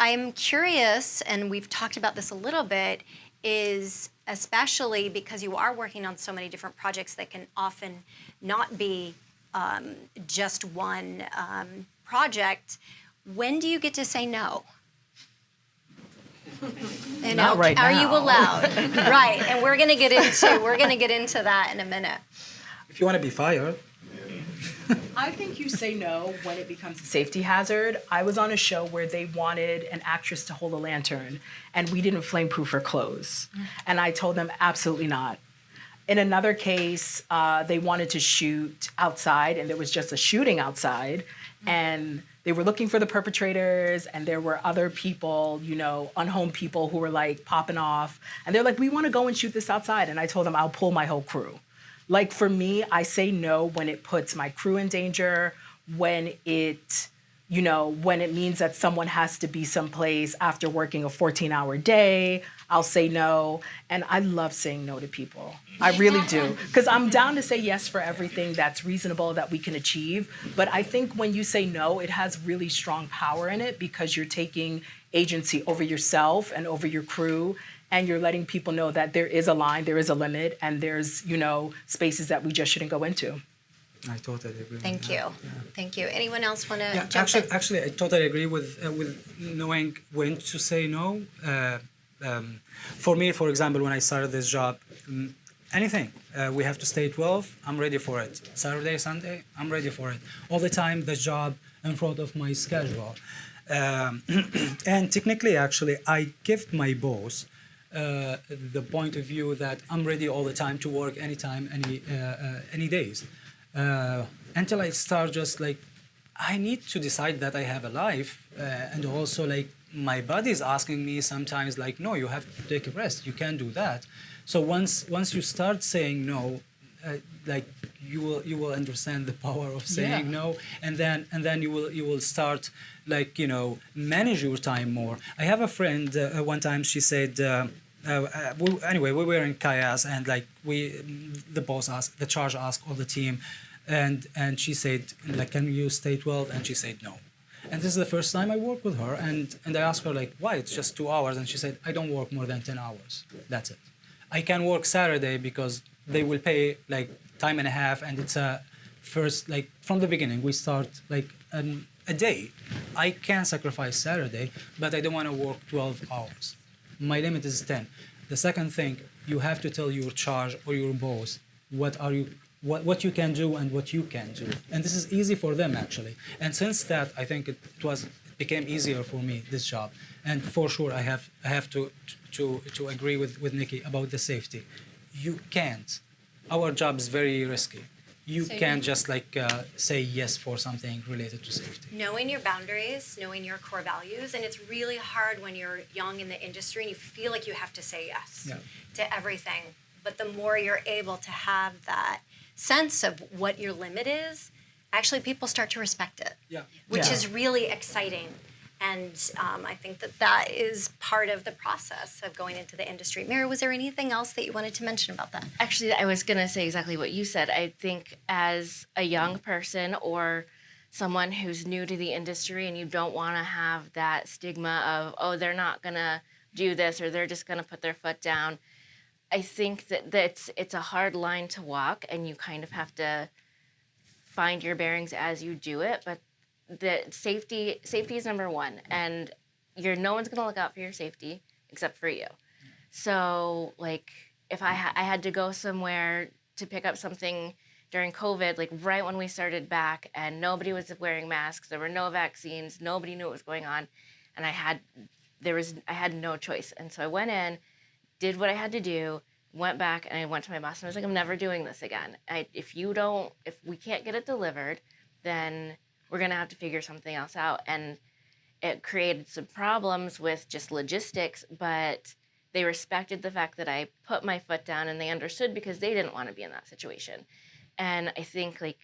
I'm curious, and we've talked about this a little bit, is especially because you are working on so many different projects that can often not be just one project. When do you get to say no? You know, Not right are now. you allowed? Right, and we're gonna get into that in a minute. If you want to be fired, I think you say no when it becomes a safety hazard. I was on a show where they wanted an actress to hold a lantern, and we didn't flame-proof her clothes. And I told them absolutely not. In another case, they wanted to shoot outside, and there was just a shooting outside, and they were looking for the perpetrators, and there were other people, you know, unhomed people who were like popping off, and they're like, we want to go and shoot this outside. And I told them I'll pull my whole crew. Like, for me, I say no when it puts my crew in danger, when it, you know, when it means that someone has to be someplace after working a 14-hour day. I'll say no. And I love saying no to people. I really do. Because I'm down to say yes for everything that's reasonable that we can achieve. But I think when you say no, it has really strong power in it because you're taking agency over yourself and over your crew. And you're letting people know that there is a line, there is a limit, and there's, you know, spaces that we just shouldn't go into. I totally agree. Thank you. Yeah. Thank you. Anyone else want to Yeah, jump in? actually, I totally agree with knowing when to say no. For me, for example, when I started this job, anything we have to stay 12, I'm ready for it. Saturday, Sunday, I'm ready for it. All the time, the job in front of my schedule. And technically, actually, I give my boss the point of view that I'm ready all the time to work anytime, any days. Until I start just like, I need to decide that I have a life, and also like my body is asking me sometimes like, no, you have to take a rest. You can't do that. So once you start saying no, like you will understand the power of saying no, and then you will start like, you know, manage your time more. I have a friend one time she said. Anyway, we were in Kayas, and like the boss asked, the charge asked all the team, and she said like, can you stay 12? And she said no. And this is the first time I worked with her, and I asked her like, why? It's just 2 hours, and she said, I don't work more than 10 hours. That's it. I can work Saturday because they will pay like time and a half, and it's a first like from the beginning we start like a day. I can sacrifice Saturday, but I don't want to work 12 hours. My limit is 10. The second thing, you have to tell your charge or your boss what you can do and what you can do. And this is easy for them actually. And since that, I think it became easier for me, this job. And for sure, I have to agree with Nikki about the safety. You can't. Our job is very risky. You can't just like say yes for something related to safety. Knowing your boundaries, knowing your core values, and it's really hard when you're young in the industry and you feel like you have to say yes to everything. But the more you're able to have that sense of what your limit is, actually people start to respect it, which is really exciting. And I think that is part of the process of going into the industry. Mary, was there anything else that you wanted to mention about that? Actually, I was going to say exactly what you said. I think as a young person or someone who's new to the industry and you don't want to have that stigma of, oh, they're not going to do this or they're just going to put their foot down, I think that it's a hard line to walk and you kind of have to find your bearings as you do it. But the safety is number one, and no one's gonna look out for your safety except for you. So like if I had to go somewhere to pick up something during COVID, like right when we started back and nobody was wearing masks, there were no vaccines, nobody knew what was going on, and I had no choice. And so I went in, did what I had to do, went back, and I went to my boss and I was like, I'm never doing this again. If we can't get it delivered, then we're going to have to figure something else out. And it created some problems with just logistics, but they respected the fact that I put my foot down and they understood because they didn't want to be in that situation. And I think like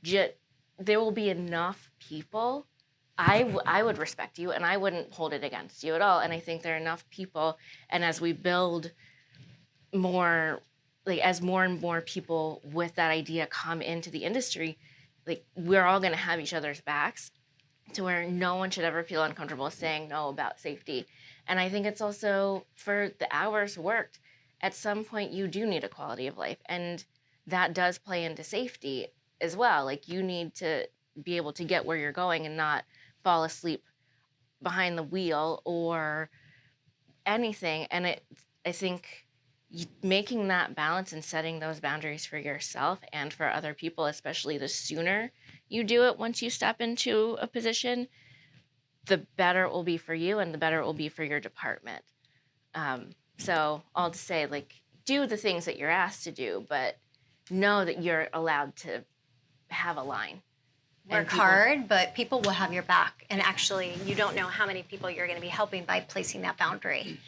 there will be enough people. I would respect you and I wouldn't hold it against you at all. And I think there are enough people. And as we build more, like as more and more people with that idea come into the industry, like we're all going to have each other's backs, to where no one should ever feel uncomfortable saying no about safety. And I think it's also for the hours worked. At some point, you do need a quality of life, and that does play into safety as well. Like, you need to be able to get where you're going and not fall asleep behind the wheel or anything. And I think making that balance and setting those boundaries for yourself and for other people, especially the sooner you do it once you step into a position, the better it will be for you and the better it will be for your department. So all to say, like, do the things that you're asked to do, but know that you're allowed to have a line. Work hard, but people will have your back. And actually, you don't know how many people you're going to be helping by placing that boundary.